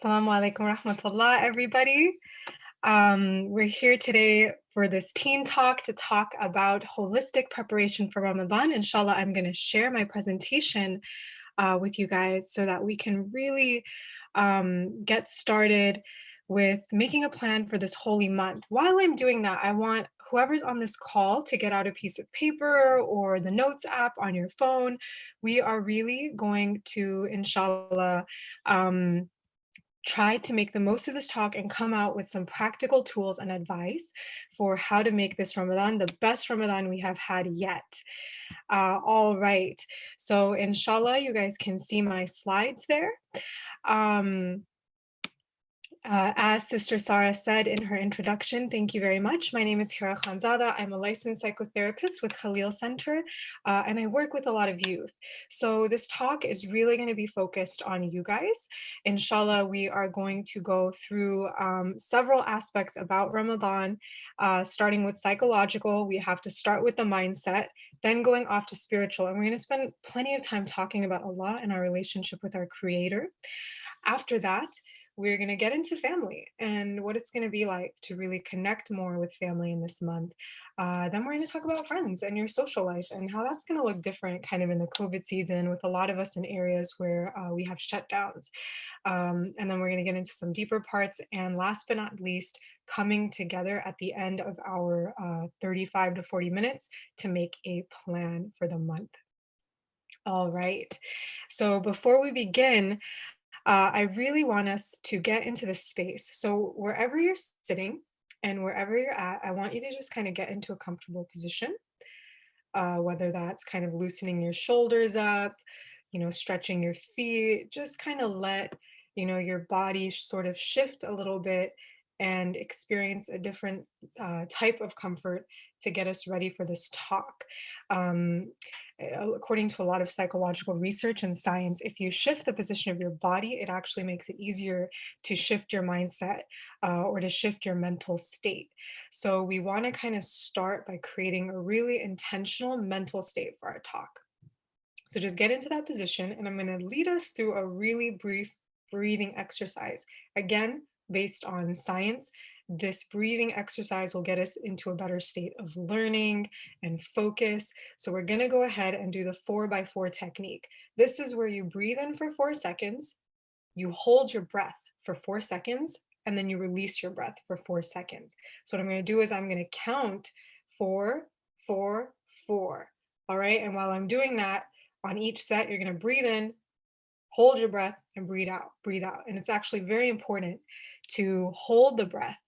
Assalamu alaikum rahmatullah, everybody. We're here today for this teen talk to talk about holistic preparation for Ramadan. Inshallah, I'm going to share my presentation with you guys so that we can really get started with making a plan for this holy month. While I'm doing that, I want whoever's on this call to get out a piece of paper or the notes app on your phone. We are really going to, inshallah, try to make the most of this talk and come out with some practical tools and advice for how to make this Ramadan the best Ramadan we have had yet. All right. So inshallah, you guys can see my slides there. Um, as Sister Sarah said in her introduction, thank you very much. My name is Hira Khanzada. I'm a licensed psychotherapist with Khalil Center, and I work with a lot of youth. So this talk is really going to be focused on you guys. Inshallah, we are going to go through several aspects about Ramadan, starting with psychological. We have to start with the mindset, then going off to spiritual. And we're going to spend plenty of time talking about Allah and our relationship with our Creator. After that, we're going to get into family and what it's going to be like to really connect more with family in this month. Then we're going to talk about friends and your social life and how that's going to look different kind of in the COVID season with a lot of us in areas where we have shutdowns. And then we're going to get into some deeper parts. And last but not least, coming together at the end of our 35 to 40 minutes to make a plan for the month. All right. So before we begin, I really want us to get into this space. So wherever you're sitting and wherever you're at, I want you to just kind of get into a comfortable position, whether that's kind of loosening your shoulders up, stretching your feet, just kind of let, your body sort of shift a little bit and experience a different type of comfort to get us ready for this talk. Um, According to a lot of psychological research and science, if you shift the position of your body, it actually makes it easier to shift your mindset or to shift your mental state. So we want to kind of start by creating a really intentional mental state for our talk. So just get into that position, and I'm going to lead us through a really brief breathing exercise. Again, based on science, this breathing exercise will get us into a better state of learning and focus. So we're going to go ahead and do the 4x4 technique. This is where you breathe in for 4 seconds, you hold your breath for 4 seconds, and then you release your breath for 4 seconds. So what I'm going to do is I'm going to count 4, 4, 4. All right. And while I'm doing that, on each set, you're going to breathe in, hold your breath, and breathe out, breathe out. And it's actually very important to hold the breath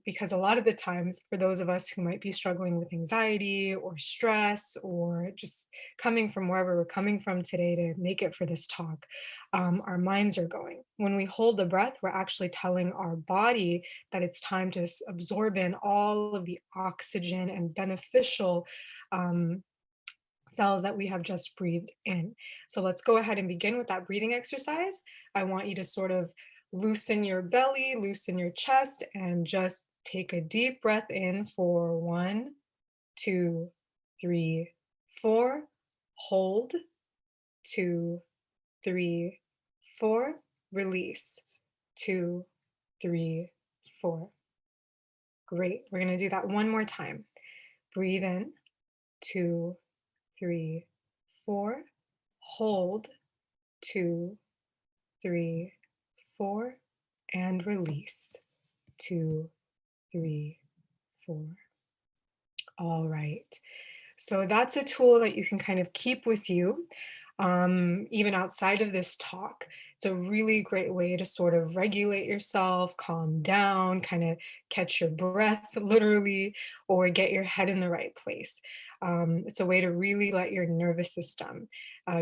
because a lot of the times, for those of us who might be struggling with anxiety or stress or just coming from wherever we're coming from today to make it for this talk, our minds are going. When we hold the breath, we're actually telling our body that it's time to absorb in all of the oxygen and beneficial cells that we have just breathed in. So let's go ahead and begin with that breathing exercise. I want you to sort of loosen your belly, loosen your chest, and just take a deep breath in for 1, 2, 3, 4. Hold, 2, 3, 4. Release, 2, 3, 4. Great. We're going to do that one more time. Breathe in, 2, 3, 4. Hold, 2, 3, 4. And release, 2, 3, 4. All right. So that's a tool that you can kind of keep with you, even outside of this talk. It's a really great way to sort of regulate yourself, calm down, kind of catch your breath literally, or get your head in the right place. It's a way to really let your nervous system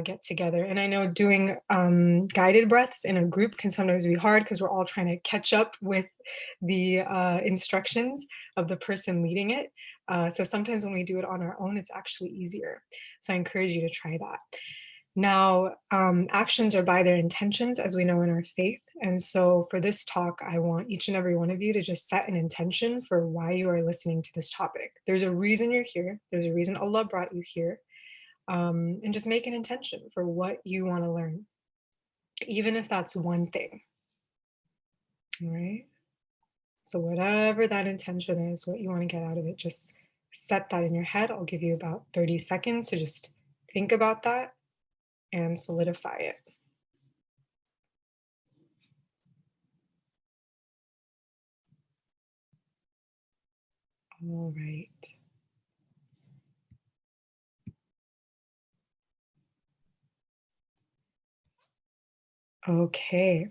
get together. And I know doing guided breaths in a group can sometimes be hard because we're all trying to catch up with the instructions of the person leading it. So sometimes when we do it on our own, it's actually easier. So I encourage you to try that. Now, actions are by their intentions, as we know in our faith. And so for this talk, I want each and every one of you to just set an intention for why you are listening to this topic. There's a reason you're here. There's a reason Allah brought you here. And just make an intention for what you want to learn, even if that's one thing. All right. So, whatever that intention is, what you want to get out of it, just set that in your head. I'll give you about 30 seconds to just think about that and solidify it. All right. Okay.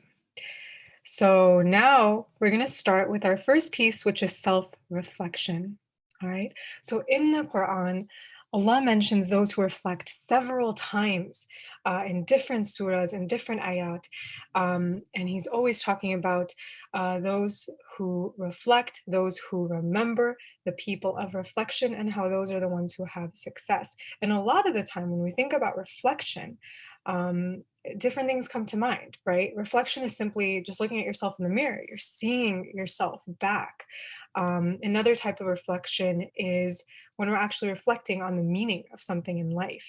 So now we're going to start with our first piece, which is self reflection. All right. So in the Quran, Allah mentions those who reflect several times in different surahs and different ayat. And He's always talking about those who reflect, those who remember, the people of reflection, and how those are the ones who have success. And a lot of the time, when we think about reflection, um, different things come to mind, right? Reflection is simply just looking at yourself in the mirror. You're seeing yourself back. Another type of reflection is when we're actually reflecting on the meaning of something in life.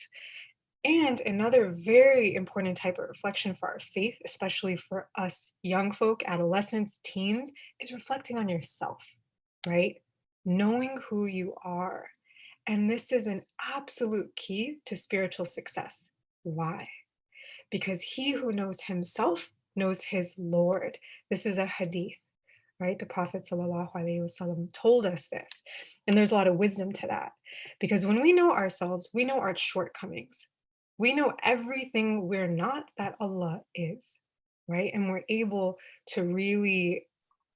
And another very important type of reflection for our faith, especially for us young folk, adolescents, teens, is reflecting on yourself, right? Knowing who you are. And this is an absolute key to spiritual success. Why? Because he who knows himself knows his Lord. This is a hadith, right? The Prophet sallallahu alaihi wasallam told us this. And there's a lot of wisdom to that. Because when we know ourselves, we know our shortcomings. We know everything we're not that Allah is, right? And we're able to really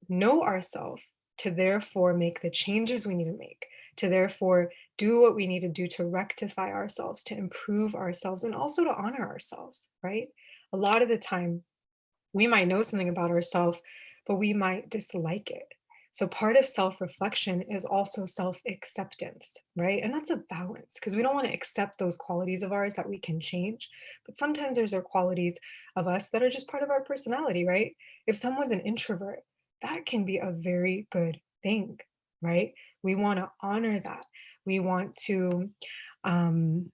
know ourselves to therefore make the changes we need to make, to therefore do what we need to do to rectify ourselves, to improve ourselves, and also to honor ourselves, right? A lot of the time, we might know something about ourselves, but we might dislike it. So, part of self reflection is also self acceptance, right? And that's a balance because we don't want to accept those qualities of ours that we can change. But sometimes there's our qualities of us that are just part of our personality, right? If someone's an introvert, that can be a very good thing, right? We want to honor that. We want to um,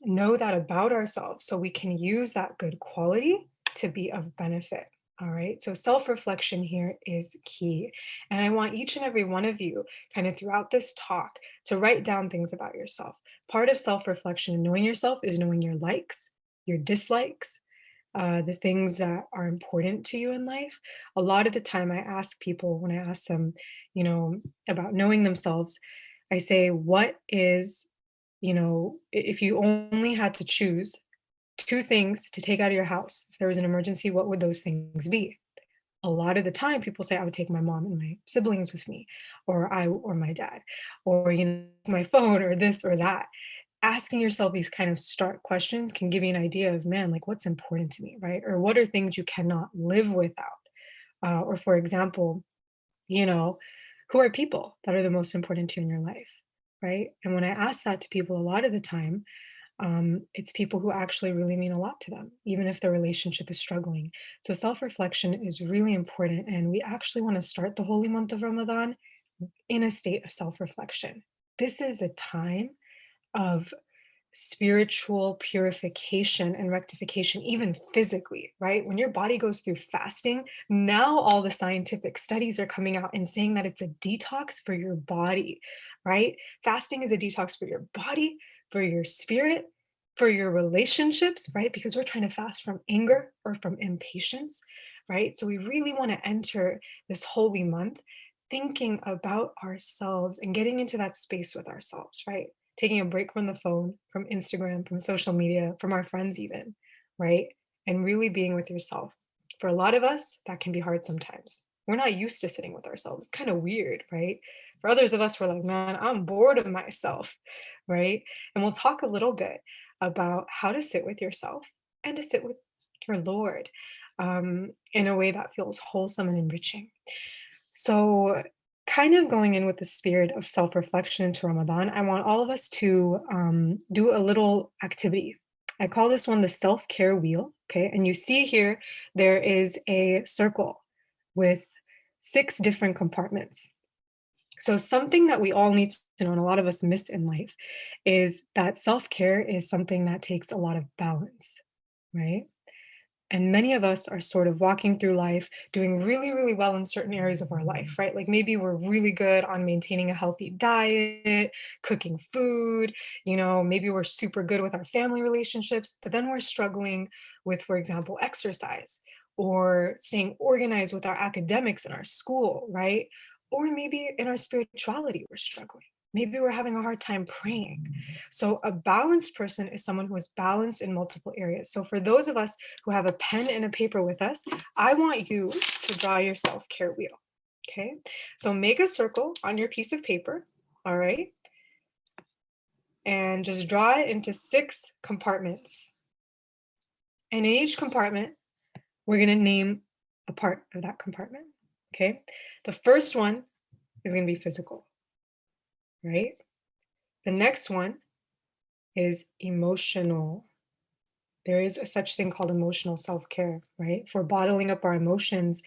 know that about ourselves so we can use that good quality to be of benefit. All right. So self reflection here is key. And I want each and every one of you, kind of throughout this talk, to write down things about yourself. Part of self reflection and knowing yourself is knowing your likes, your dislikes, the things that are important to you in life. A lot of the time, I ask people when I ask them, about knowing themselves, I say, what is if you only had to choose two things to take out of your house, if there was an emergency, what would those things be? A lot of the time, people say, I would take my mom and my siblings with me, or my dad, or, my phone, or this or that. Asking yourself these kind of start questions can give you an idea of, man, like what's important to me, right? Or what are things you cannot live without? Or, for example, you know, who are people that are the most important to you in your life, right? And when I ask that to people, a lot of the time, it's people who actually really mean a lot to them, even if the relationship is struggling. So self reflection is really important. And we actually want to start the holy month of Ramadan in a state of self reflection. This is a time of spiritual purification and rectification, even physically, right? When your body goes through fasting, now all the scientific studies are coming out and saying that it's a detox for your body, right? Fasting is a detox for your body, for your spirit, for your relationships, right? Because we're trying to fast from anger or from impatience, right? So we really want to enter this holy month thinking about ourselves and getting into that space with ourselves, right? Taking a break from the phone, from Instagram, from social media, from our friends, even, right? And really being with yourself. For a lot of us, that can be hard sometimes. We're not used to sitting with ourselves. It's kind of weird, right? For others of us, we're like, man, I'm bored of myself, right? And we'll talk a little bit about how to sit with yourself and to sit with your Lord in a way that feels wholesome and enriching. So, kind of going in with the spirit of self reflection into Ramadan, I want all of us to do a little activity. I call this one the self care wheel. Okay. And you see here, there is a circle with six different compartments. So, something that we all need to know, and a lot of us miss in life, is that self care is something that takes a lot of balance, right? And many of us are sort of walking through life doing really, really well in certain areas of our life, right? Like maybe we're really good on maintaining a healthy diet, cooking food, maybe we're super good with our family relationships, but then we're struggling with, for example, exercise or staying organized with our academics in our school, right? Or maybe in our spirituality, we're struggling. Maybe we're having a hard time praying. So, a balanced person is someone who is balanced in multiple areas. So, for those of us who have a pen and a paper with us, I want you to draw your self care wheel. Okay. So, make a circle on your piece of paper. All right. And just draw it into 6 compartments. And in each compartment, we're going to name a part of that compartment. Okay. The first one is going to be physical, right? The next one is emotional. There is a such thing called emotional self-care, right? If we're bottling up our emotions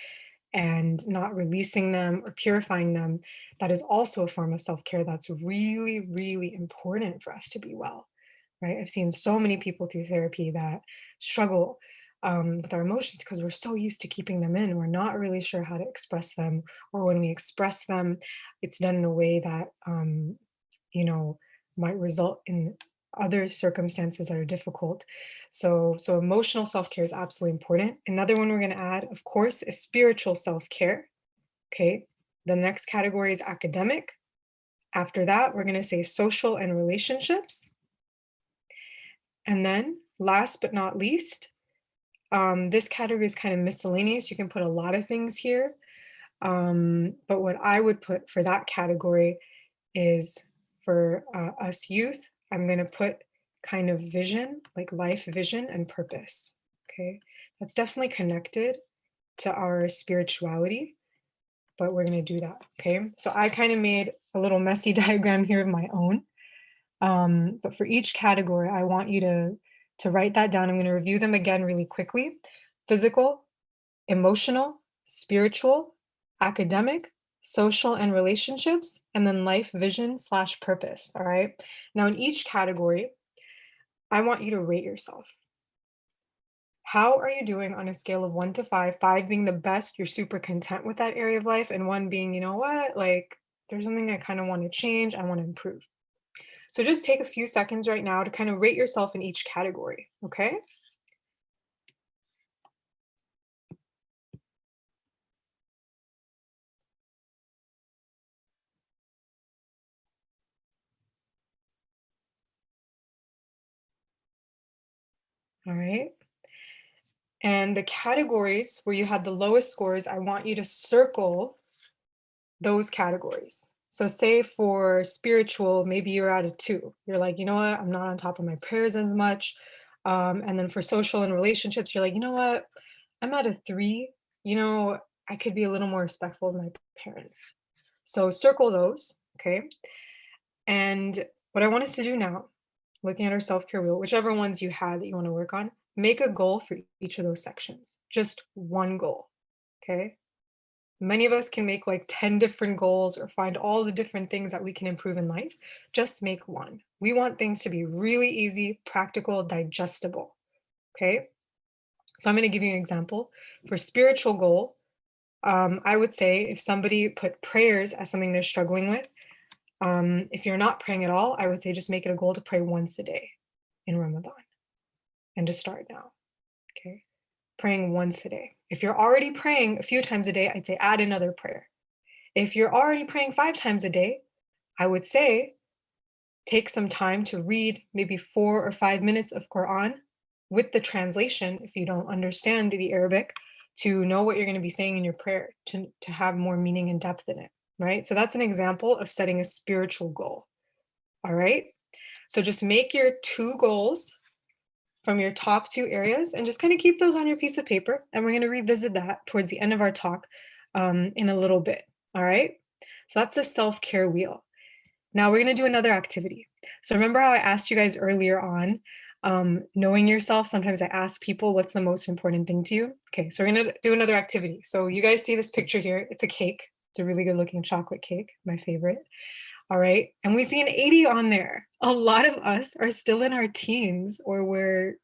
and not releasing them or purifying them, that is also a form of self-care that's really, really important for us to be well, right? I've seen so many people through therapy that struggle with our emotions because we're so used to keeping them in. We're not really sure how to express them, or when we express them, it's done in a way that you know, might result in other circumstances that are difficult. So emotional self-care is absolutely important. Another one we're going to add, of course, is spiritual self-care. Okay. The next category is academic. After that, we're going to say social and relationships. And then last but not least, this category is kind of miscellaneous. You can put a lot of things here. But what I would put for that category is for us youth, I'm going to put kind of vision, like life vision and purpose. Okay. That's definitely connected to our spirituality, but we're going to do that. Okay. So I kind of made a little messy diagram here of my own. But for each category, I want you to write that down. I'm going to review them again really quickly. Physical, emotional, spiritual, academic, social and relationships, and then life vision/purpose. All right. Now, in each category, I want you to rate yourself. How are you doing on a scale of 1 to 5? 5 being the best, you're super content with that area of life, and 1 being, you know what, like there's something I kind of want to change, I want to improve. So just take a few seconds right now to kind of rate yourself in each category. Okay. All right. And the categories where you had the lowest scores, I want you to circle those categories. So, say for spiritual, maybe you're at a 2. You're like, you know what? I'm not on top of my prayers as much. And then for social and relationships, you're like, you know what? I'm at a 3. I could be a little more respectful of my parents. So, circle those. Okay. And what I want us to do now, looking at our self care wheel, whichever ones you had that you want to work on, make a goal for each of those sections. Just one goal. Okay. Many of us can make like 10 different goals or find all the different things that we can improve in life. Just make one. We want things to be really easy, practical, digestible. Okay. So I'm going to give you an example. For spiritual goal, I would say if somebody put prayers as something they're struggling with, if you're not praying at all, I would say just make it a goal to pray once a day in Ramadan and to start now. Okay. Praying once a day. If you're already praying a few times a day, I'd say add another prayer. If you're already praying 5 times a day, I would say take some time to read maybe 4 or 5 minutes of Quran with the translation if you don't understand the Arabic, to know what you're going to be saying in your prayer, to have more meaning and depth in it, right? So that's an example of setting a spiritual goal. All right. So just make your 2 goals from your top 2 areas and just kind of keep those on your piece of paper. And we're going to revisit that towards the end of our talk in a little bit. All right. So that's the self care wheel. Now we're going to do another activity. So remember how I asked you guys earlier on, knowing yourself, sometimes I ask people what's the most important thing to you. Okay, so we're going to do another activity. So you guys see this picture here. It's a cake. It's a really good looking chocolate cake, my favorite. All right. And we see an 80 on there. A lot of us are still in our teens, or we're,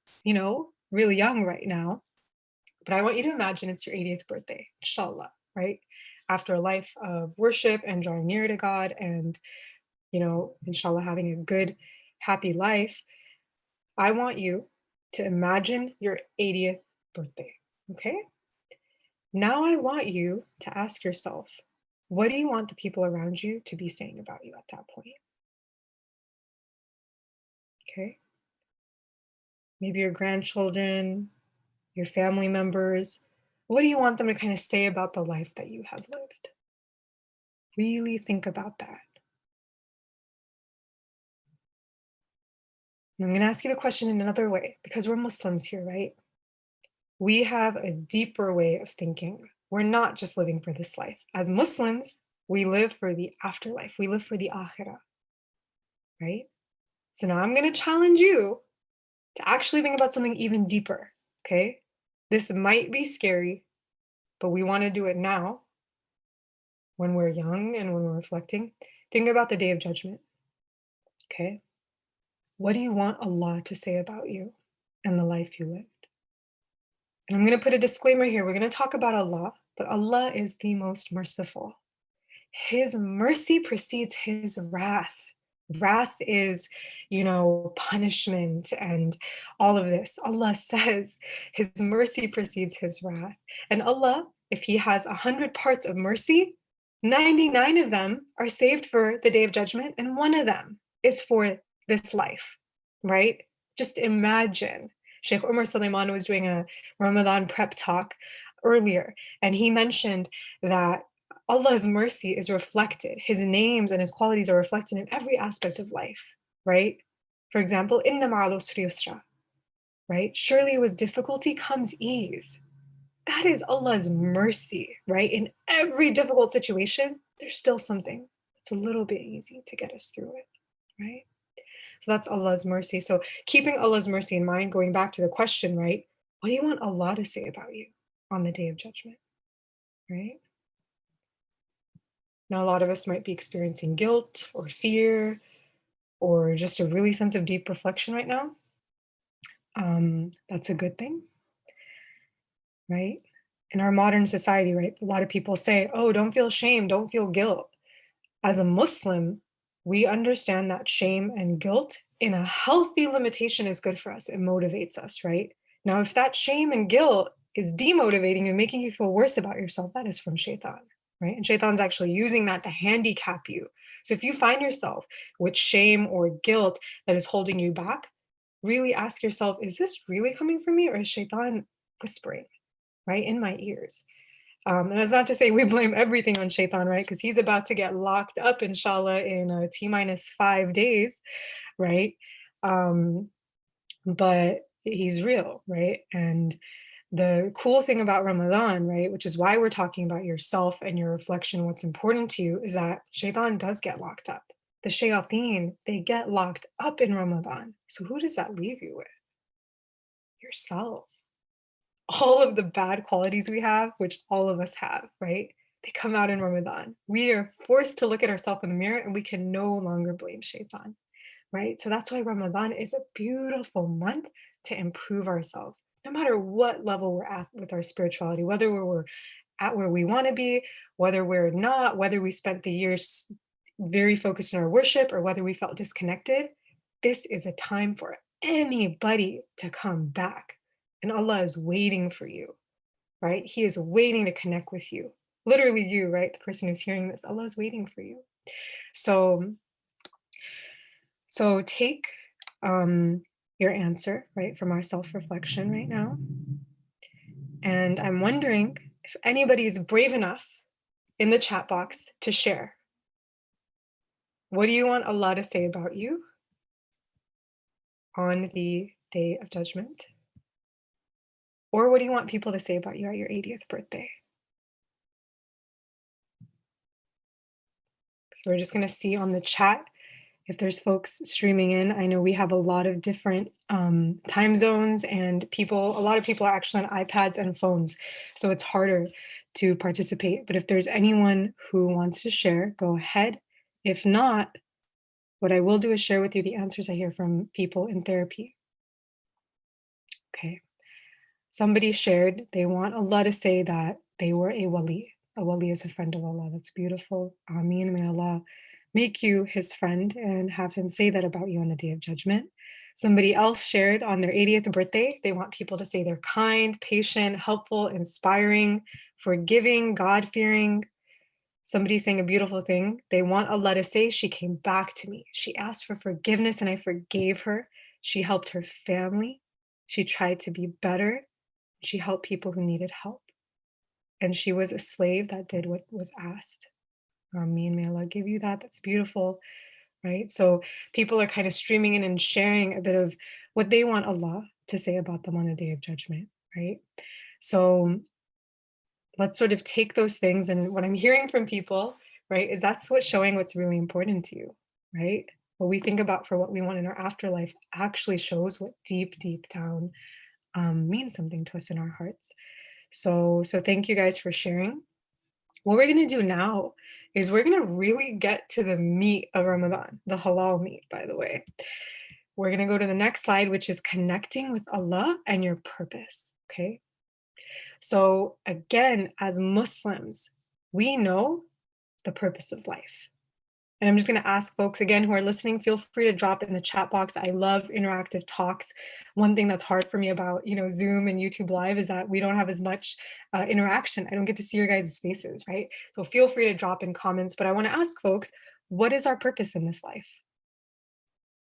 really young right now. But I want you to imagine it's your 80th birthday, inshallah, right? After a life of worship and drawing near to God and, inshallah, having a good, happy life, I want you to imagine your 80th birthday. Okay? Now I want you to ask yourself, what do you want the people around you to be saying about you at that point? Okay? Maybe your grandchildren, your family members. What do you want them to kind of say about the life that you have lived? Really think about that. And I'm going to ask you the question in another way because we're Muslims here, right? We have a deeper way of thinking. We're not just living for this life. As Muslims, we live for the afterlife. We live for the akhirah, right? So now I'm going to challenge you to actually think about something even deeper, okay? This might be scary, but we want to do it now when we're young and when we're reflecting. Think about the day of judgment, okay? What do you want Allah to say about you and the life you lived? And I'm going to put a disclaimer here. We're going to talk about Allah, but Allah is the most merciful. His mercy precedes his wrath. Wrath is, punishment and all of this. Allah says his mercy precedes his wrath. And Allah, if he has 100 parts of mercy, 99 of them are saved for the day of judgment, and one of them is for this life, right? Just imagine. Sheikh Umar Suleiman was doing a Ramadan prep talk earlier, and he mentioned that Allah's mercy is reflected, his names and his qualities are reflected in every aspect of life, right? For example, inna ma'al usri yusra, right? Surely with difficulty comes ease. That is Allah's mercy, right? In every difficult situation, there's still something that's a little bit easy to get us through it, right? So that's Allah's mercy. So keeping Allah's mercy in mind, going back to the question, right? What do you want Allah to say about you on the day of judgment, right? Now, a lot of us might be experiencing guilt or fear or just a really sense of deep reflection right now. That's a good thing, right? In our modern society, right? A lot of people say, oh, don't feel shame, don't feel guilt. As a Muslim, we understand that shame and guilt in a healthy limitation is good for us. It motivates us, right? Now, if that shame and guilt is demotivating you, making you feel worse about yourself, that is from shaitan, right? And shaitan's actually using that to handicap you. So if you find yourself with shame or guilt that is holding you back, really ask yourself, is this really coming from me or is shaitan whispering, right, in my ears? And that's not to say we blame everything on shaitan, right? Because he's about to get locked up, inshallah, in T minus 5 days, right? Um, but he's real, right? And the cool thing about Ramadan, right, which is why we're talking about yourself and your reflection, what's important to you, is that shaitan does get locked up. The shayateen, they get locked up in Ramadan. So who does that leave you with? Yourself. All of the bad qualities we have, which all of us have, right? They come out in Ramadan. We are forced to look at ourselves in the mirror and we can no longer blame shaitan, right? So that's why Ramadan is a beautiful month to improve ourselves, no matter what level we're at with our spirituality, whether we're at where we want to be, whether we're not, whether we spent the years very focused in our worship or whether we felt disconnected. This is a time for anybody to come back. And Allah is waiting for you, right? He is waiting to connect with you. Literally you, right? The person who's hearing this, Allah is waiting for you. So take your answer, right, from our self-reflection right now. And I'm wondering if anybody is brave enough in the chat box to share. What do you want Allah to say about you on the day of judgment? Or what do you want people to say about you at your 80th birthday? So we're just going to see on the chat if there's folks streaming in. I know we have a lot of different time zones and a lot of people are actually on iPads and phones, so it's harder to participate. But if there's anyone who wants to share, go ahead. If not, what I will do is share with you the answers I hear from people in therapy. Okay. Somebody shared they want Allah to say that they were a wali. A wali is a friend of Allah. That's beautiful. Ameen. May Allah make you his friend and have him say that about you on the day of judgment. Somebody else shared on their 80th birthday, they want people to say they're kind, patient, helpful, inspiring, forgiving, God fearing. Somebody saying a beautiful thing. They want Allah to say, she came back to me. She asked for forgiveness and I forgave her. She helped her family. She tried to be better. She helped people who needed help. And she was a slave that did what was asked. Ameen. May Allah give you that. That's beautiful, right? So people are kind of streaming in and sharing a bit of what they want Allah to say about them on the day of judgment, right? So let's sort of take those things. And what I'm hearing from people, right, is that's what's showing what's really important to you, right? What we think about for what we want in our afterlife actually shows what deep, deep down means something to us in our hearts. So thank you guys for sharing. What we're going to do now is we're going to really get to the meat of Ramadan, the halal meat, by the way. We're going to go to the next slide, which is connecting with Allah and your purpose. Okay. So, again, as Muslims, we know the purpose of life. And I'm just going to ask folks again who are listening, feel free to drop in the chat box. I love interactive talks. One thing that's hard for me about, Zoom and YouTube Live is that we don't have as much interaction. I don't get to see your guys' faces, right? So feel free to drop in comments. But I want to ask folks, what is our purpose in this life?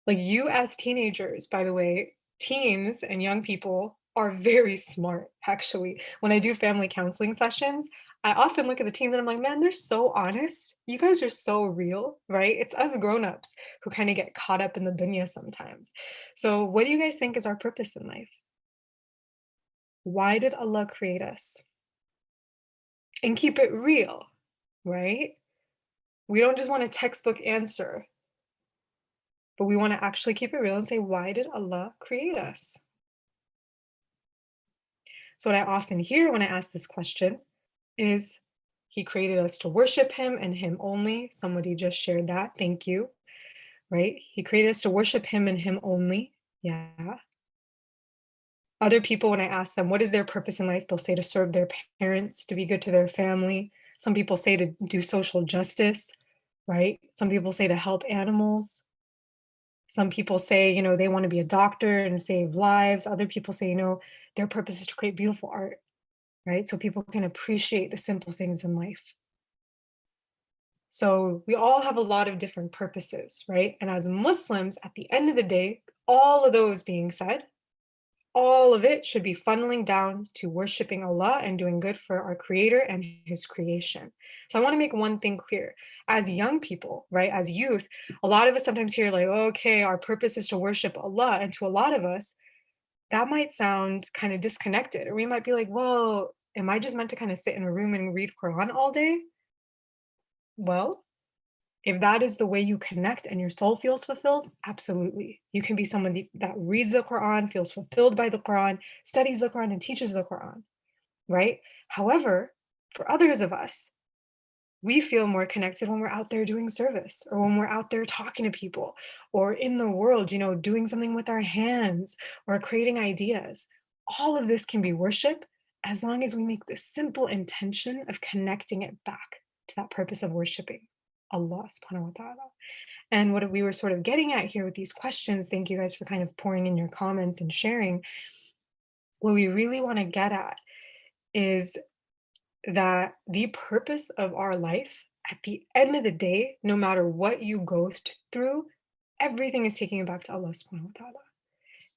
Like you as teenagers, by the way, teens and young people are very smart, actually. When I do family counseling sessions, I often look at the teens and I'm like, man, they're so honest. You guys are so real, right? It's us grown-ups who kind of get caught up in the dunya sometimes. So what do you guys think is our purpose in life? Why did Allah create us? And keep it real, right? We don't just want a textbook answer, but we want to actually keep it real and say, why did Allah create us? So, what I often hear when I ask this question is, He created us to worship Him and Him only. Somebody just shared that. Thank you. Right? He created us to worship Him and Him only. Yeah. Other people, when I ask them, what is their purpose in life? They'll say to serve their parents, to be good to their family. Some people say to do social justice, right? Some people say to help animals. Some people say, they want to be a doctor and save lives. Other people say, their purpose is to create beautiful art, right? So people can appreciate the simple things in life. So we all have a lot of different purposes, right? And as Muslims, at the end of the day, all of those being said, all of it should be funneling down to worshiping Allah and doing good for our creator and his creation. So I want to make one thing clear. As young people, right, as youth, a lot of us sometimes hear like, okay, our purpose is to worship Allah. And to a lot of us, that might sound kind of disconnected. Or we might be like, well, am I just meant to kind of sit in a room and read Quran all day? Well, if that is the way you connect and your soul feels fulfilled, absolutely. You can be someone that reads the Quran, feels fulfilled by the Quran, studies the Quran, and teaches the Quran, right? However, for others of us, we feel more connected when we're out there doing service or when we're out there talking to people or in the world, doing something with our hands or creating ideas. All of this can be worship as long as we make the simple intention of connecting it back to that purpose of worshiping Allah subhanahu wa ta'ala. And what we were sort of getting at here with these questions, thank you guys for kind of pouring in your comments and sharing. What we really want to get at is that the purpose of our life, at the end of the day, no matter what you go through, everything is taking you back to Allah subhanahu wa ta'ala.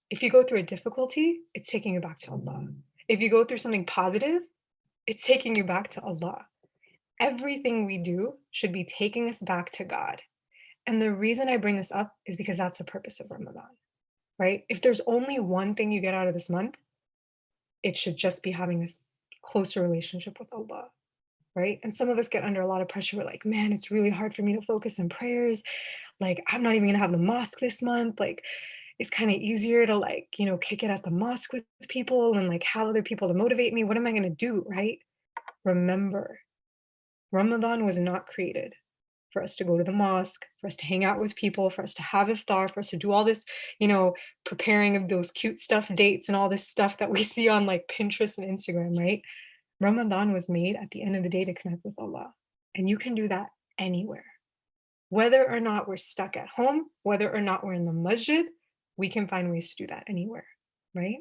If you go through a difficulty, it's taking you back to Allah. If you go through something positive, it's taking you back to Allah. Everything we do should be taking us back to God. And the reason I bring this up is because that's the purpose of Ramadan, right? If there's only one thing you get out of this month, it should just be having this closer relationship with Allah, right? And some of us get under a lot of pressure. We're like, man, it's really hard for me to focus in prayers. Like, I'm not even gonna have the mosque this month. Like, it's kind of easier to kick it at the mosque with people and like have other people to motivate me. What am I gonna do, right? Remember, Ramadan was not created for us to go to the mosque, for us to hang out with people, for us to have iftar, for us to do all this, you know, preparing of those cute stuff dates and all this stuff that we see on like Pinterest and Instagram, right? Ramadan was made at the end of the day to connect with Allah. And you can do that anywhere. Whether or not we're stuck at home, whether or not we're in the masjid, we can find ways to do that anywhere, right?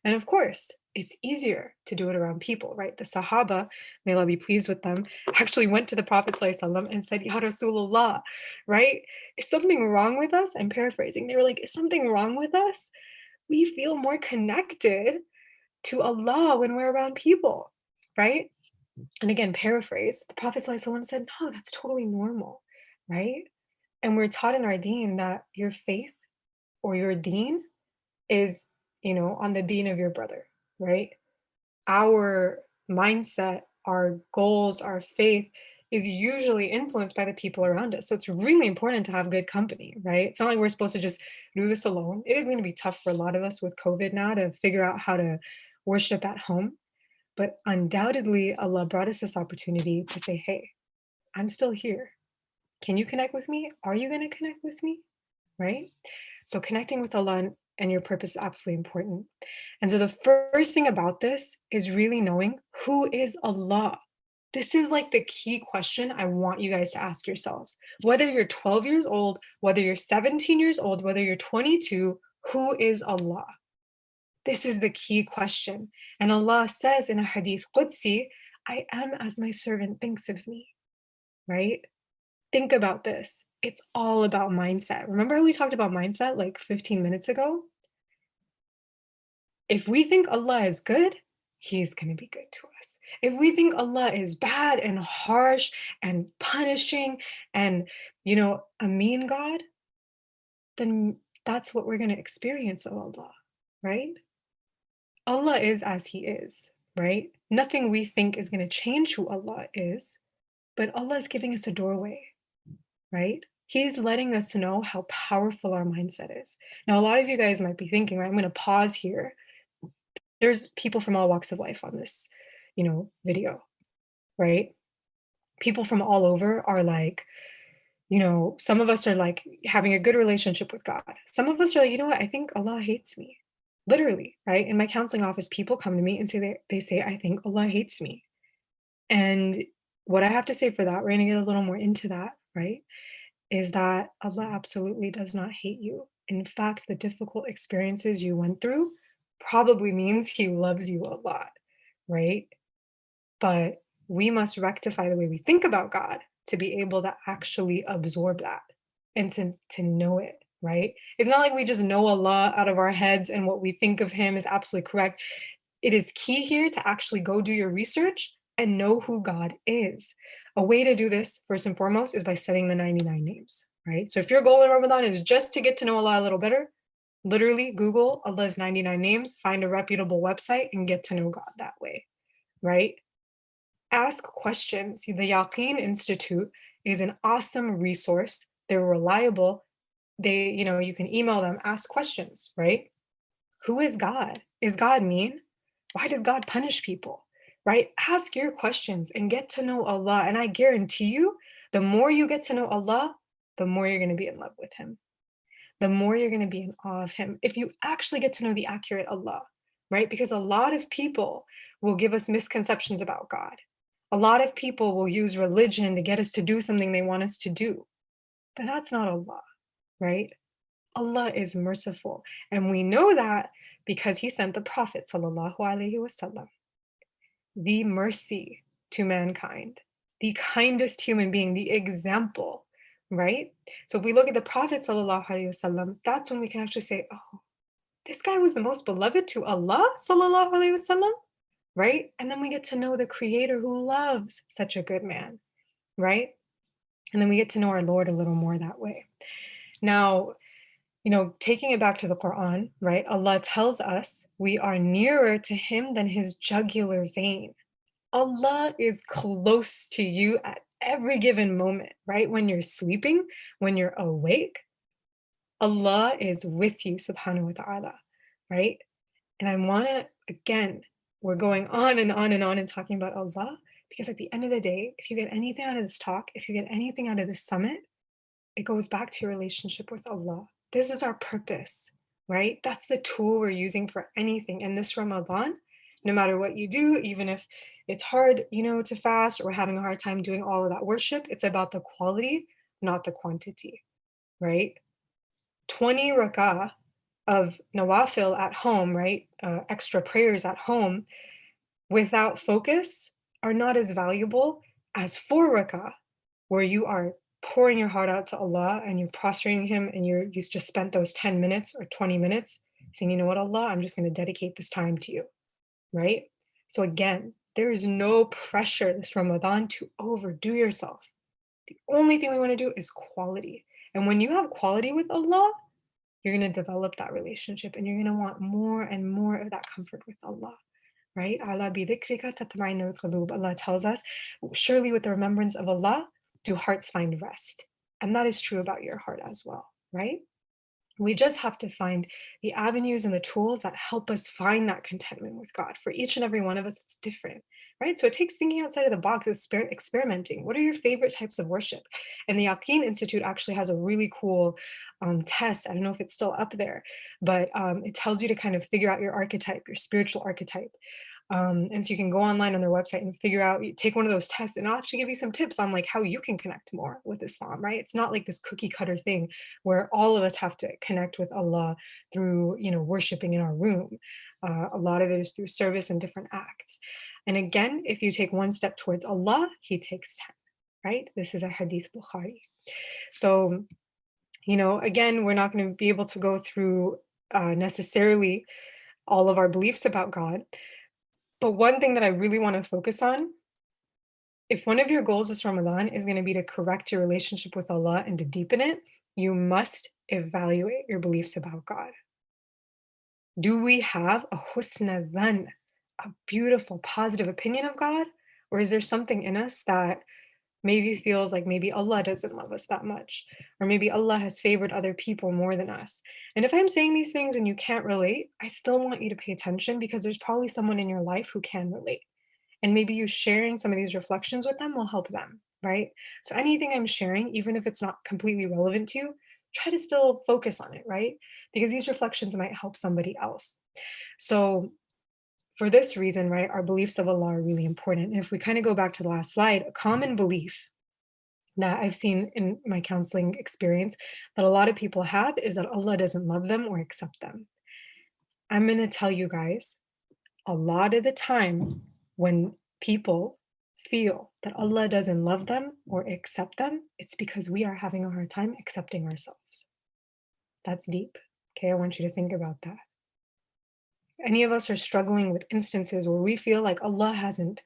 And of course, it's easier to do it around people, right? The Sahaba, may Allah be pleased with them, actually went to the Prophet ﷺ and said, Ya Rasulullah, right? Is something wrong with us? I'm paraphrasing. They were like, is something wrong with us? We feel more connected to Allah when we're around people, right? And again, paraphrase, the Prophet ﷺ said, no, that's totally normal, right? And we're taught in our deen that your faith or your deen is, on the deen of your brother, right? Our mindset, our goals, our faith is usually influenced by the people around us. So it's really important to have good company, right? It's not like we're supposed to just do this alone. It is going to be tough for a lot of us with COVID now to figure out how to worship at home. But undoubtedly, Allah brought us this opportunity to say, hey, I'm still here. Can you connect with me? Are you going to connect with me? Right? So connecting with Allah and your purpose is absolutely important. And so the first thing about this is really knowing who is Allah. This is like the key question I want you guys to ask yourselves. Whether you're 12 years old, whether you're 17 years old, whether you're 22, who is Allah? This is the key question. And Allah says in a hadith Qudsi, I am as my servant thinks of me, right? Think about this. It's all about mindset. Remember we talked about mindset like 15 minutes ago? If we think Allah is good, He's going to be good to us. If we think Allah is bad and harsh and punishing and, a mean God, then that's what we're going to experience of Allah, right? Allah is as He is, right? Nothing we think is going to change who Allah is, but Allah is giving us a doorway, right? He's letting us know how powerful our mindset is. Now, a lot of you guys might be thinking, right? I'm going to pause here. There's people from all walks of life on this, video, right? People from all over are like, some of us are like having a good relationship with God. Some of us are like, you know what? I think Allah hates me. Literally, right? In my counseling office, people come to me and they say, I think Allah hates me. And what I have to say for that, we're going to get a little more into that, right? Is that Allah absolutely does not hate you. In fact, the difficult experiences you went through probably means He loves you a lot, right? But we must rectify the way we think about God to be able to actually absorb that and to know it, right? It's not like we just know Allah out of our heads and what we think of Him is absolutely correct. It is key here to actually go do your research and know who God is. A way to do this, first and foremost, is by studying the 99 names, right? So if your goal in Ramadan is just to get to know Allah a little better, literally Google Allah's 99 names, find a reputable website, and get to know God that way, right? Ask questions. The Yaqeen Institute is an awesome resource. They're reliable. You can email them, ask questions, right? Who is God? Is God mean? Why does God punish people? Right? Ask your questions and get to know Allah. And I guarantee you, the more you get to know Allah, the more you're going to be in love with Him. The more you're going to be in awe of Him. If you actually get to know the accurate Allah, right? Because a lot of people will give us misconceptions about God. A lot of people will use religion to get us to do something they want us to do. But that's not Allah, right? Allah is merciful. And we know that because He sent the Prophet sallallahu alaihi wasallam, the mercy to mankind, the kindest human being, the example, right? So if we look at the Prophet sallallahu alaihi wasallam, that's when we can actually say, oh, this guy was the most beloved to Allah sallallahu alaihi wasallam, right? And then we get to know the Creator who loves such a good man, right? And then we get to know our Lord a little more that way. Now, taking it back to the Quran, right? Allah tells us we are nearer to Him than His jugular vein. Allah is close to you at every given moment, right? When you're sleeping, when you're awake, Allah is with you, subhanahu wa ta'ala, right? And I want to, again, we're going on and on and on and talking about Allah Because at the end of the day, if you get anything out of this talk, if you get anything out of this summit, it goes back to your relationship with Allah. This is our purpose, right? That's the tool we're using for anything in this Ramadan. No matter what you do, even if it's hard, to fast or we're having a hard time doing all of that worship, it's about the quality, not the quantity, right? 20 rak'ah of nawafil at home, right? Extra prayers at home without focus are not as valuable as 4 rak'ah where you are pouring your heart out to Allah and you're prostrating Him and you just spent those 10 minutes or 20 minutes saying, you know what, Allah, I'm just going to dedicate this time to you, right? So again, there is no pressure this Ramadan to overdo yourself. The only thing we want to do is quality. And when you have quality with Allah, you're going to develop that relationship and you're going to want more and more of that comfort with Allah, right? Allah tells us, surely with the remembrance of Allah, do hearts find rest. And that is true about your heart as well, right? We just have to find the avenues and the tools that help us find that contentment with God. For each and every one of us, it's different, right? So it takes thinking outside of the box, experimenting. What are your favorite types of worship? And the Yaqeen Institute actually has a really cool test. I don't know if it's still up there, but it tells you to kind of figure out your archetype, your spiritual archetype. And so you can go online on their website and figure out, you take one of those tests and it'll actually give you some tips on like how you can connect more with Islam, right? It's not like this cookie cutter thing where all of us have to connect with Allah through, worshiping in our room. A lot of it is through service and different acts. And again, if you take one step towards Allah, He takes 10, right? This is a Hadith Bukhari. So, again, we're not going to be able to go through necessarily all of our beliefs about God. But one thing that I really want to focus on, if one of your goals this Ramadan is going to be to correct your relationship with Allah and to deepen it, you must evaluate your beliefs about God. Do we have a husna dhan, a beautiful, positive opinion of God? Or is there something in us that maybe feels like maybe Allah doesn't love us that much, or maybe Allah has favored other people more than us? And if I'm saying these things and you can't relate, I still want you to pay attention because there's probably someone in your life who can relate. And maybe you sharing some of these reflections with them will help them, right? So anything I'm sharing, even if it's not completely relevant to you, try to still focus on it, right? Because these reflections might help somebody else. So for this reason, right, our beliefs of Allah are really important. And if we kind of go back to the last slide, a common belief that I've seen in my counseling experience that a lot of people have is that Allah doesn't love them or accept them. I'm going to tell you guys, a lot of the time when people feel that Allah doesn't love them or accept them, it's because we are having a hard time accepting ourselves. That's deep. Okay, I want you to think about that. Any of us are struggling with instances where we feel like Allah hasn't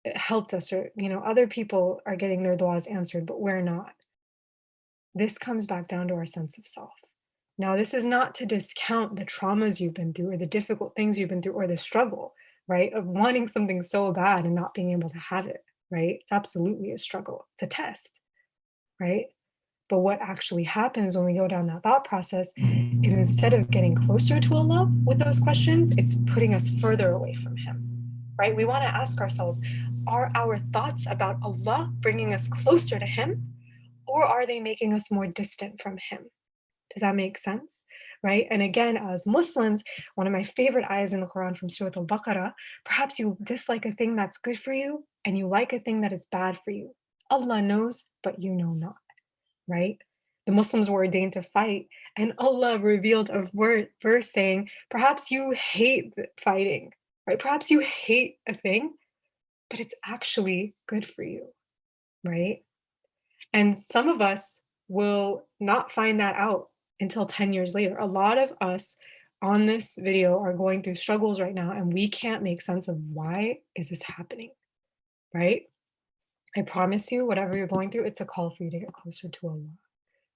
helped us, or other people are getting their duas answered but we're not. This comes back down to our sense of self. Now, this is not to discount the traumas you've been through or the difficult things you've been through or the struggle, right, of wanting something so bad and not being able to have it, right? It's absolutely a struggle. It's a test, right? But what actually happens when we go down that thought process is instead of getting closer to Allah with those questions, it's putting us further away from Him, right? We want to ask ourselves, are our thoughts about Allah bringing us closer to Him, or are they making us more distant from Him? Does that make sense? Right? And again, as Muslims, one of my favorite ayahs in the Quran from Surah Al-Baqarah, perhaps you dislike a thing that's good for you and you like a thing that is bad for you. Allah knows, but you know not. Right? The Muslims were ordained to fight, and Allah revealed a verse saying, perhaps you hate fighting, right? Perhaps you hate a thing, but it's actually good for you, right? And some of us will not find that out until 10 years later. A lot of us on this video are going through struggles right now, and we can't make sense of why is this happening, right? I promise you, whatever you're going through, it's a call for you to get closer to Allah,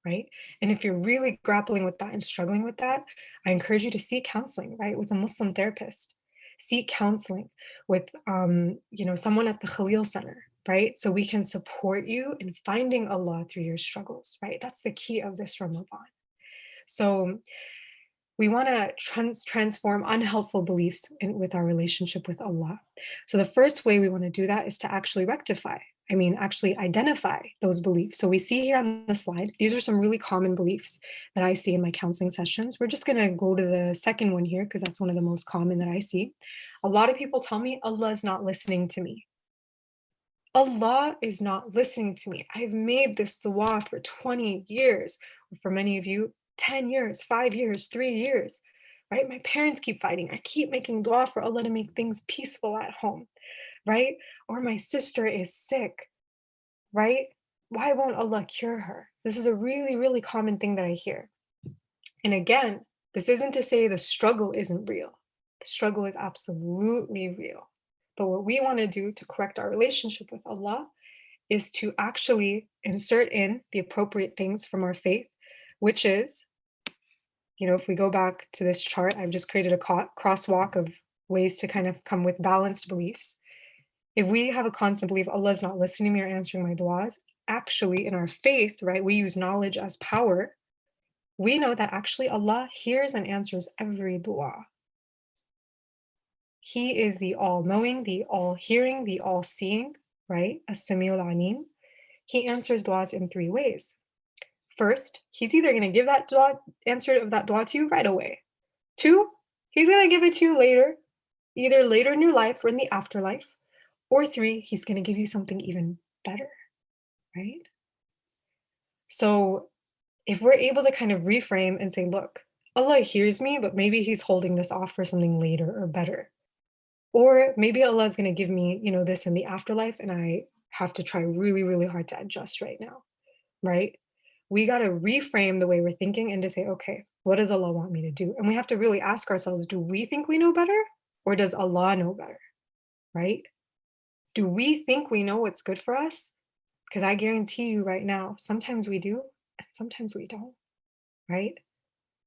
right? And if you're really grappling with that and struggling with that, I encourage you to seek counseling, right, with a Muslim therapist. Seek counseling with, someone at the Khalil Center, right? So we can support you in finding Allah through your struggles, right? That's the key of this Ramadan. So We want to transform unhelpful beliefs with our relationship with Allah. So the first way we want to do that is to actually rectify, actually identify those beliefs. So we see here on the slide, these are some really common beliefs that I see in my counseling sessions. We're just going to go to the second one here because that's one of the most common that I see. A lot of people tell me Allah is not listening to me. Allah is not listening to me. I've made this dua for 20 years. For many of you, 10 years, 5 years, 3 years, right? My parents keep fighting. I keep making dua for Allah to make things peaceful at home, right? Or my sister is sick, right? Why won't Allah cure her? This is a really, really common thing that I hear. And again, this isn't to say the struggle isn't real. The struggle is absolutely real. But what we want to do to correct our relationship with Allah is to actually insert in the appropriate things from our faith, which is, if we go back to this chart, I've just created a crosswalk of ways to kind of come with balanced beliefs. If we have a constant belief Allah is not listening to me or answering my duas, actually in our faith, right, we use knowledge as power. We know that actually Allah hears and answers every dua. He is the all-knowing, the all-hearing, the all-seeing, right? As-Sami'ul Alim. He answers duas in 3 ways. First, he's either going to give that dua, answer of that dua to you right away. 2, he's going to give it to you later, either later in your life or in the afterlife. Or 3, he's going to give you something even better, right? So if we're able to kind of reframe and say, look, Allah hears me, but maybe he's holding this off for something later or better. Or maybe Allah is going to give me, this in the afterlife, and I have to try really, really hard to adjust right now, right? We got to reframe the way we're thinking and to say, okay, what does Allah want me to do? And we have to really ask ourselves, do we think we know better or does Allah know better, right? Do we think we know what's good for us? Because I guarantee you right now, sometimes we do and sometimes we don't, right?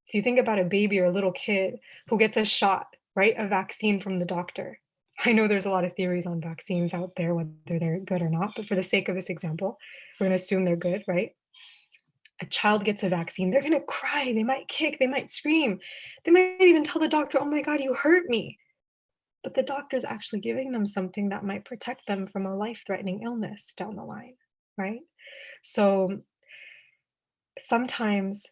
If you think about a baby or a little kid who gets a shot, right, a vaccine from the doctor. I know there's a lot of theories on vaccines out there, whether they're good or not, but for the sake of this example, we're going to assume they're good, right? A child gets a vaccine, they're going to cry, they might kick, they might scream. They might even tell the doctor, "Oh my God, you hurt me." But the doctor's actually giving them something that might protect them from a life-threatening illness down the line, right? So sometimes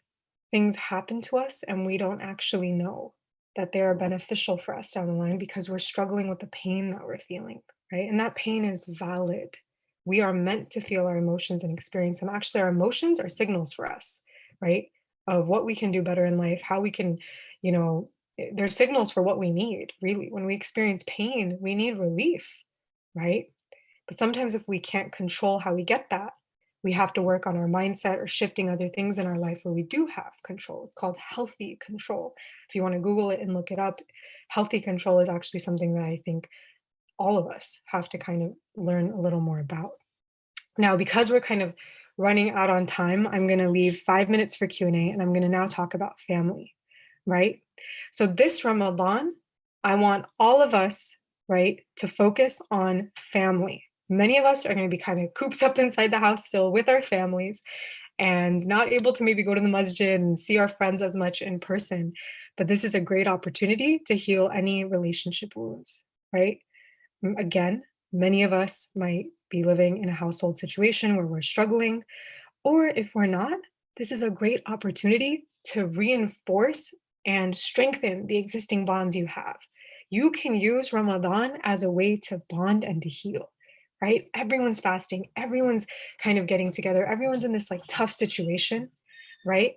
things happen to us and we don't actually know that they are beneficial for us down the line because we're struggling with the pain that we're feeling, right? And that pain is valid. We are meant to feel our emotions and experience them. Actually, our emotions are signals for us, right? Of what we can do better in life, how we can, they're signals for what we need, really. When we experience pain, we need relief, right? But sometimes if we can't control how we get that, we have to work on our mindset or shifting other things in our life where we do have control. It's called healthy control. If you want to Google it and look it up, healthy control is actually something that I think all of us have to kind of learn a little more about. Now, because we're kind of running out on time, I'm going to leave 5 minutes for Q&A and I'm going to now talk about family, right? So this Ramadan, I want all of us, right, to focus on family. Many of us are going to be kind of cooped up inside the house still with our families and not able to maybe go to the masjid and see our friends as much in person. But this is a great opportunity to heal any relationship wounds, right? Again, many of us might be living in a household situation where we're struggling, or if we're not, this is a great opportunity to reinforce and strengthen the existing bonds you have. You can use Ramadan as a way to bond and to heal, right? Everyone's fasting, everyone's kind of getting together, everyone's in this like tough situation, right?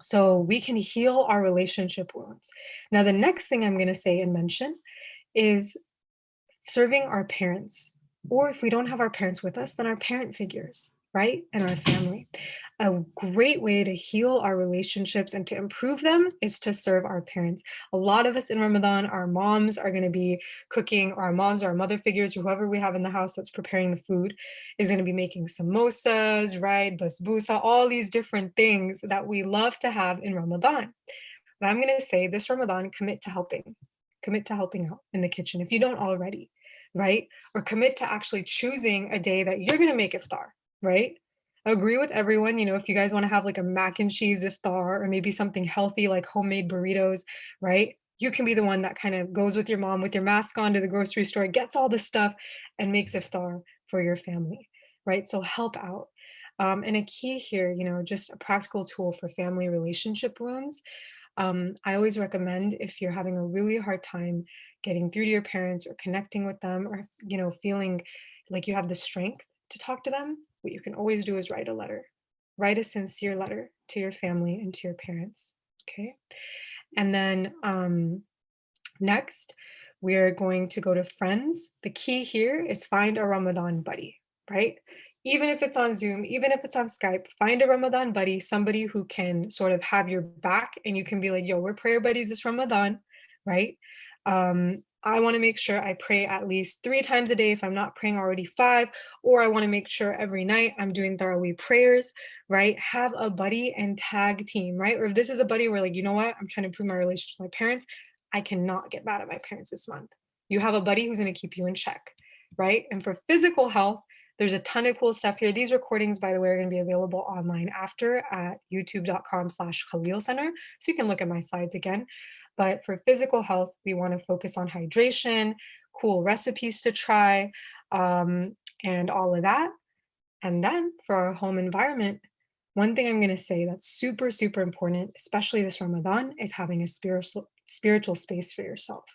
So we can heal our relationship wounds. Now, the next thing I'm going to say and mention is serving our parents, or if we don't have our parents with us, then our parent figures, right? And our family. A great way to heal our relationships and to improve them is to serve our parents. A lot of us in Ramadan, our moms are going to be cooking, or our moms or our mother figures, whoever we have in the house that's preparing the food, is going to be making samosas, right? Basbousa, all these different things that we love to have in Ramadan. But I'm going to say this Ramadan, commit to helping. Commit to helping out in the kitchen if you don't already, right? Or commit to actually choosing a day that you're going to make iftar, right? Agree with everyone, if you guys wanna have, like, a mac and cheese iftar or maybe something healthy like homemade burritos, right? You can be the one that kind of goes with your mom with your mask on to the grocery store, gets all the stuff, and makes iftar for your family, right? So help out. And a key here, just a practical tool for family relationship wounds. I always recommend if you're having a really hard time getting through to your parents or connecting with them or, feeling like you have the strength to talk to them, what you can always do is write a letter. Write a sincere letter to your family and to your parents. Okay. And then next, we're going to go to friends. The key here is find a Ramadan buddy, right? Even if it's on Zoom, even if it's on Skype, find a Ramadan buddy, somebody who can sort of have your back and you can be like, yo, we're prayer buddies this Ramadan, right? I want to make sure I pray at least 3 times a day if I'm not praying already 5, or I want to make sure every night I'm doing Taraweeh prayers, right? Have a buddy and tag team, right? Or if this is a buddy where like, you know what, I'm trying to improve my relationship with my parents, I cannot get mad at my parents this month. You have a buddy who's going to keep you in check, right? And for physical health, there's a ton of cool stuff here. These recordings, by the way, are going to be available online after at youtube.com/Khalil Center. So you can look at my slides again. But for physical health, we want to focus on hydration, cool recipes to try, and all of that. And then for our home environment, one thing I'm going to say that's super, super important, especially this Ramadan, is having a spiritual space for yourself,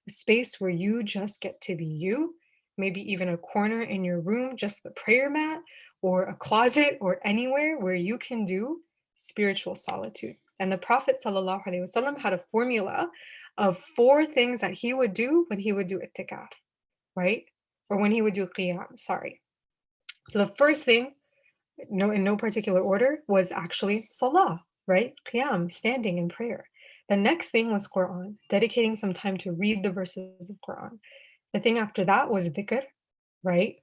a space where you just get to be you, maybe even a corner in your room, just the prayer mat, or a closet, or anywhere where you can do spiritual solitude. And the Prophet Sallallahu Alaihi Wasallam had a formula of 4 things that he would do when he would do itikaf, right? Or when he would do qiyam, sorry. So the first thing, no, in no particular order, was actually salah, right? Qiyam, standing in prayer. The next thing was Quran, dedicating some time to read the verses of Quran. The thing after that was dhikr, right?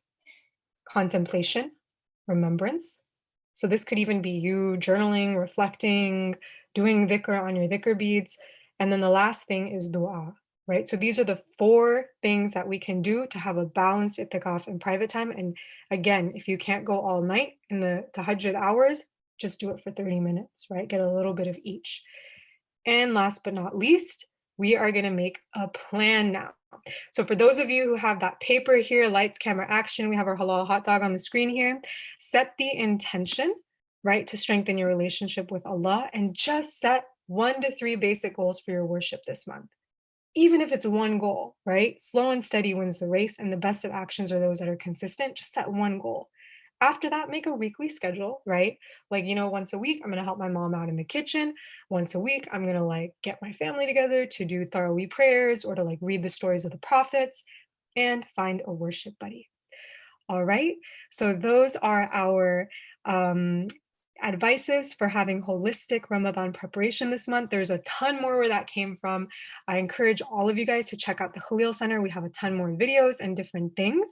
Contemplation, remembrance. So this could even be you journaling, reflecting, doing dhikr on your dhikr beads. And then the last thing is dua, right? So these are the 4 things that we can do to have a balanced itikaf in private time. And again, if you can't go all night in the tahajjud hours, just do it for 30 minutes, right? Get a little bit of each. And last but not least, we are going to make a plan now. So for those of you who have that paper here, lights, camera, action, we have our halal hot dog on the screen here. Set the intention, right, to strengthen your relationship with Allah and just set 1 to 3 basic goals for your worship this month. Even if it's one goal, right? Slow and steady wins the race, and the best of actions are those that are consistent. Just set one goal. After that, make a weekly schedule, right? Like, once a week, I'm going to help my mom out in the kitchen. Once a week, I'm going to like get my family together to do Taraweeh prayers or to like read the stories of the prophets and find a worship buddy. All right. So those are our advices for having holistic Ramadan preparation this month. There's a ton more where that came from. I encourage all of you guys to check out the Khalil Center. We have a ton more videos and different things.